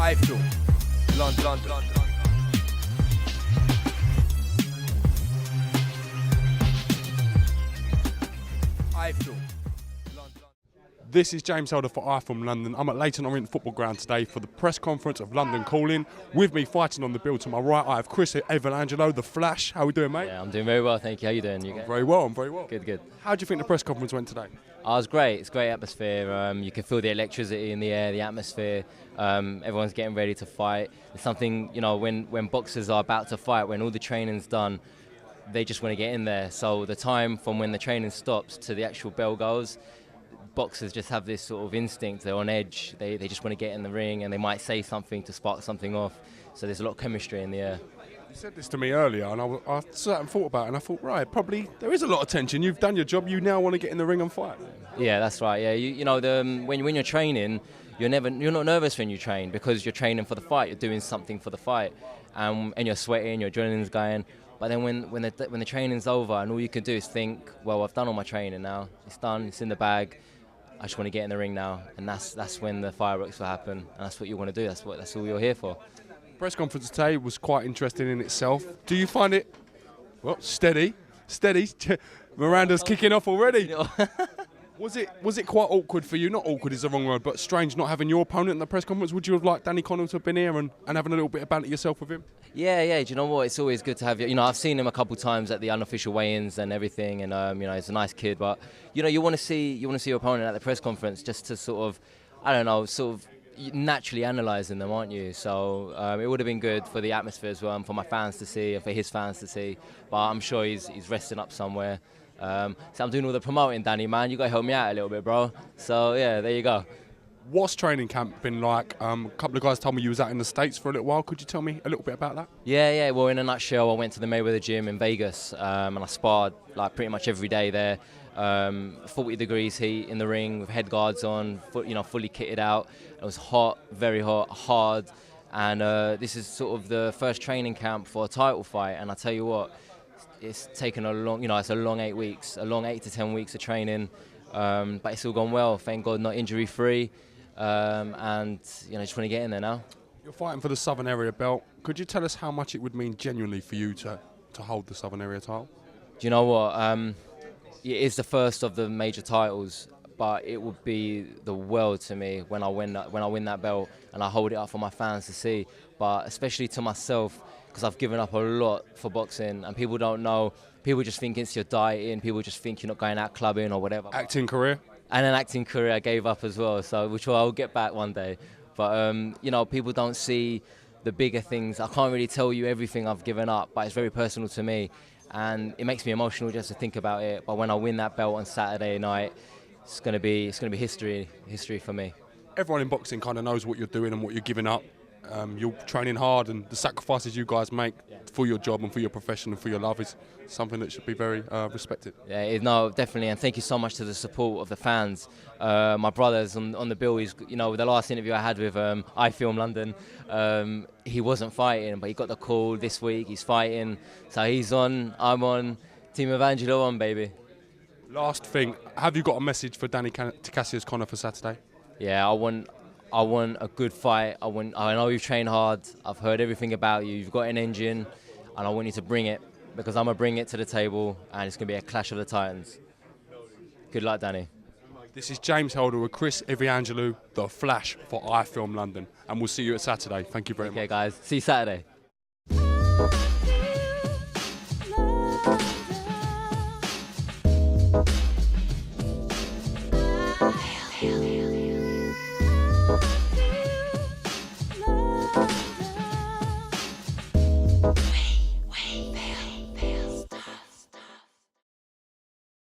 iFILM, London. iFILM. This is James Helder for iFILM London. I'm at Leighton Orient Football Ground today for the press conference of London Calling. With me fighting on the bill to my right, I have Chris Evangelou, the Flash. How are we doing, mate? Yeah, I'm doing very well, thank you. How you doing? I'm very well. Good. How do you think the press conference went today? Oh, it was great. It's a great atmosphere. You can feel the electricity in the air, the atmosphere. Everyone's getting ready to fight. It's something, you know, when boxers are about to fight, when all the training's done, they just want to get in there. So the time from when the training stops to the actual bell goes, boxers just have this sort of instinct. They're on edge. They just want to get in the ring, and they might say something to spark something off. So there's a lot of chemistry in the air. You said this to me earlier, and I sat and thought about it, and I thought, right, probably there is a lot of tension. You've done your job. You now want to get in the ring and fight. Yeah, that's right. Yeah, you know, when you're training, you're not nervous when you train because you're training for the fight. You're doing something for the fight, and you're sweating, your adrenaline's going. But then when the training's over, and all you can do is think, well, I've done all my training now. It's done. It's in the bag. I just want to get in the ring now, and that's when the fireworks will happen, and that's what you want to do. That's all you're here for. Press conference today was quite interesting in itself. Do you find it, well, steady? Miranda's kicking off already. Was it quite awkward for you? Not awkward is the wrong word, but strange not having your opponent in the press conference. Would you have liked Danny Cassius to have been here and having a little bit of banter yourself with him? Yeah. Do you know what? It's always good to have you. You know, I've seen him a couple of times at the unofficial weigh-ins and everything, and you know, he's a nice kid. But you know, you want to see your opponent at the press conference just to sort of, I don't know, sort of naturally analysing them, aren't you? So it would have been good for the atmosphere as well, and for my fans to see, and for his fans to see. But I'm sure he's resting up somewhere. So I'm doing all the promoting, Danny, man. You got to help me out a little bit, bro. So yeah, there you go. What's training camp been like? A couple of guys told me you was out in the States for a little while. Could you tell me a little bit about that? Yeah. Well, in a nutshell, I went to the Mayweather gym in Vegas, and I sparred like pretty much every day there. 40 degrees heat in the ring with head guards on, fully kitted out. It was hot, very hot, hard, and this is sort of the first training camp for a title fight. And I tell you what, it's taken a long, it's a long 8 weeks, a long 8 to 10 weeks of training, but it's all gone well. Thank God, not injury free, and just want to get in there now. You're fighting for the Southern Area belt. Could you tell us how much it would mean genuinely for you to hold the Southern Area title? Do you know what? It is the first of the major titles, but it would be the world to me when I win that belt and I hold it up for my fans to see, but especially to myself, because I've given up a lot for boxing, and people don't know. People just think it's your dieting. People just think you're not going out clubbing or whatever. Acting career? And an acting career I gave up as well, so which I'll get back one day. But people don't see the bigger things. I can't really tell you everything I've given up, but it's very personal to me, and it makes me emotional just to think about it. But when I win that belt on Saturday night, it's gonna be history for me. Everyone in boxing kind of knows what you're doing and what you're giving up. You're training hard, and the sacrifices you guys make for your job and for your profession and for your love is something that should be very respected. Yeah, no, definitely, and thank you so much to the support of the fans. My brother's on the bill. He's, the last interview I had with iFILM London, he wasn't fighting, but he got the call this week. He's fighting, so he's on. I'm on. Team Evangelou on, baby. Last thing, have you got a message for Danny Cassius Conner for Saturday? Yeah, I want a good fight. I know you've trained hard. I've heard everything about you. You've got an engine, and I want you to bring it, because I'm going to bring it to the table, and it's going to be a clash of the titans. Good luck, Danny. This is James Helder with Chris Evangelou, the Flash for iFILM London, and we'll see you at Saturday. Thank you very much. Okay, guys. See you Saturday.